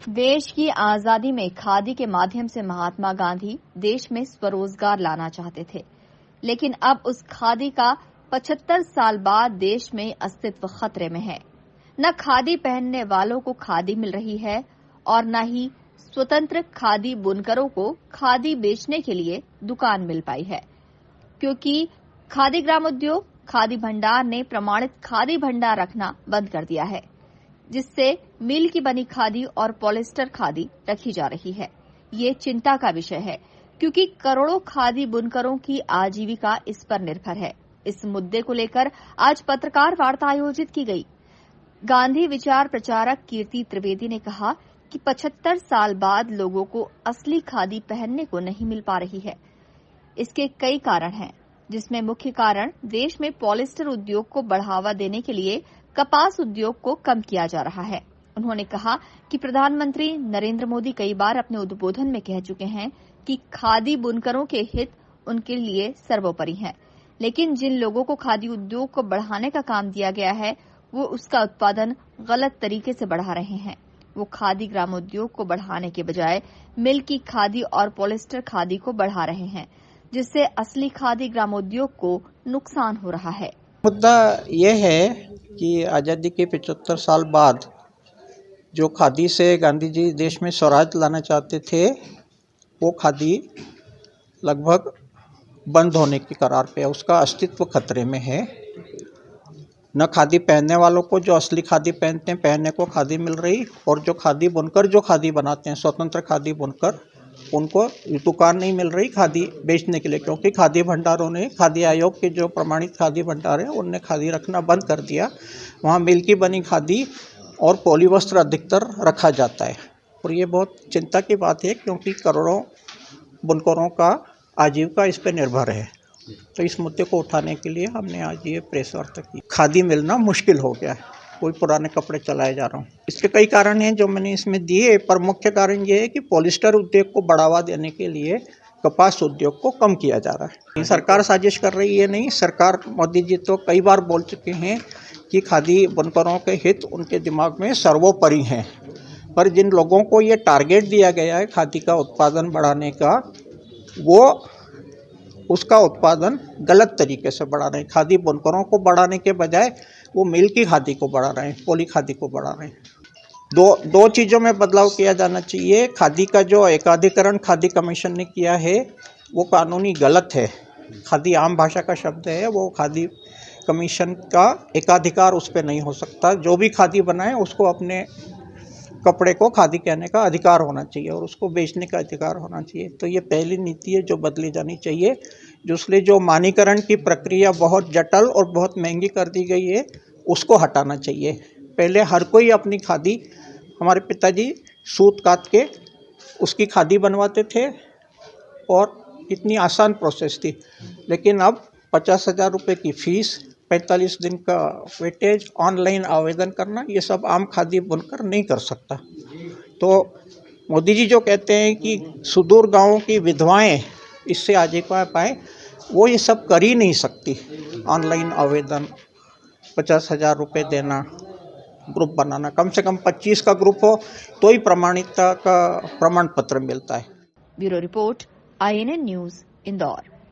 देश की आजादी में खादी के माध्यम से महात्मा गांधी देश में स्वरोजगार लाना चाहते थे, लेकिन अब उस खादी का 75 साल बाद देश में अस्तित्व खतरे में है। न खादी पहनने वालों को खादी मिल रही है और न ही स्वतंत्र खादी बुनकरों को खादी बेचने के लिए दुकान मिल पाई है, क्योंकि खादी ग्रामोद्योग खादी भंडार ने प्रमाणित खादी भंडार रखना बंद कर दिया है, जिससे मिल की बनी खादी और पॉलिस्टर खादी रखी जा रही है। ये चिंता का विषय है, क्योंकि करोड़ों खादी बुनकरों की आजीविका इस पर निर्भर है। इस मुद्दे को लेकर आज पत्रकार वार्ता आयोजित की गई। गांधी विचार प्रचारक कीर्ति त्रिवेदी ने कहा कि 75 साल बाद लोगों को असली खादी पहनने को नहीं मिल पा रही है। इसके कई कारण हैं, जिसमें मुख्य कारण देश में पॉलिस्टर उद्योग को बढ़ावा देने के लिए कपास उद्योग को कम किया जा रहा है। उन्होंने कहा कि प्रधानमंत्री नरेंद्र मोदी कई बार अपने उद्बोधन में कह चुके हैं कि खादी बुनकरों के हित उनके लिए सर्वोपरि हैं, लेकिन जिन लोगों को खादी उद्योग को बढ़ाने का काम दिया गया है, वो उसका उत्पादन गलत तरीके से बढ़ा रहे हैं। वो खादी ग्रामोद्योग को बढ़ाने के बजाय मिल की खादी और पॉलिस्टर खादी को बढ़ा रहे हैं, जिससे असली खादी ग्रामोद्योग को नुकसान हो रहा है। मुद्दा यह है कि आज़ादी के 75 साल बाद जो खादी से गांधी जी देश में स्वराज लाना चाहते थे, वो खादी लगभग बंद होने की कगार पे है। उसका अस्तित्व खतरे में है। न खादी पहनने वालों को जो असली खादी पहनते हैं पहनने को खादी मिल रही, और जो खादी बुनकर जो खादी बनाते हैं स्वतंत्र खादी बुनकर, उनको दुकान नहीं मिल रही खादी बेचने के लिए, क्योंकि खादी भंडारों ने, खादी आयोग के जो प्रमाणित खादी भंडार हैं, उनने खादी रखना बंद कर दिया। वहाँ मिल की बनी खादी और पॉलीवस्त्र अधिकतर रखा जाता है, और ये बहुत चिंता की बात है, क्योंकि करोड़ों बुनकरों का आजीविका इस पर निर्भर है। तो इस मुद्दे को उठाने के लिए हमने आज ये प्रेस वार्ता की। खादी मिलना मुश्किल हो गया है, कोई पुराने कपड़े चलाए जा रहा हूँ। इसके कई कारण हैं जो मैंने इसमें दिए, पर मुख्य कारण ये है कि पॉलिस्टर उद्योग को बढ़ावा देने के लिए कपास उद्योग को कम किया जा रहा है। सरकार साजिश कर रही है, नहीं, सरकार, मोदी जी तो कई बार बोल चुके हैं कि खादी बुनकरों के हित उनके दिमाग में सर्वोपरि हैं, पर जिन लोगों को ये टारगेट दिया गया है खादी का उत्पादन बढ़ाने का, वो उसका उत्पादन गलत तरीके से बढ़ा रहे हैं। खादी बुनकरों को बढ़ाने के बजाय वो मिल की खादी को बढ़ा रहे हैं, पॉली खादी को बढ़ा रहे हैं। दो चीज़ों में बदलाव किया जाना चाहिए। खादी का जो एकाधिकरण खादी कमीशन ने किया है, वो कानूनी गलत है। खादी आम भाषा का शब्द है, वो खादी कमीशन का एकाधिकार उस पर नहीं हो सकता। जो भी खादी बनाए उसको अपने कपड़े को खादी कहने का अधिकार होना चाहिए और उसको बेचने का अधिकार होना चाहिए। तो ये पहली नीति है जो बदली जानी चाहिए। दूसरी, जो मानीकरण की प्रक्रिया बहुत जटिल और बहुत महंगी कर दी गई है, उसको हटाना चाहिए। पहले हर कोई अपनी खादी, हमारे पिताजी सूत काट के उसकी खादी बनवाते थे और इतनी आसान प्रोसेस थी, लेकिन अब 50,000 रुपये की फीस, 45 दिन का वेटेज, ऑनलाइन आवेदन करना, ये सब आम खादी बुनकर नहीं कर सकता। तो मोदी जी जो कहते हैं कि सुदूर गांवों की विधवाएं इससे आजीविका पाएँ, वो ये सब कर ही नहीं सकती। ऑनलाइन आवेदन, 50,000 रुपये देना, ग्रुप बनाना, कम से कम 25 का ग्रुप हो तो ही प्रमाणिकता का प्रमाण पत्र मिलता है। Bureau report, INN news, Indore.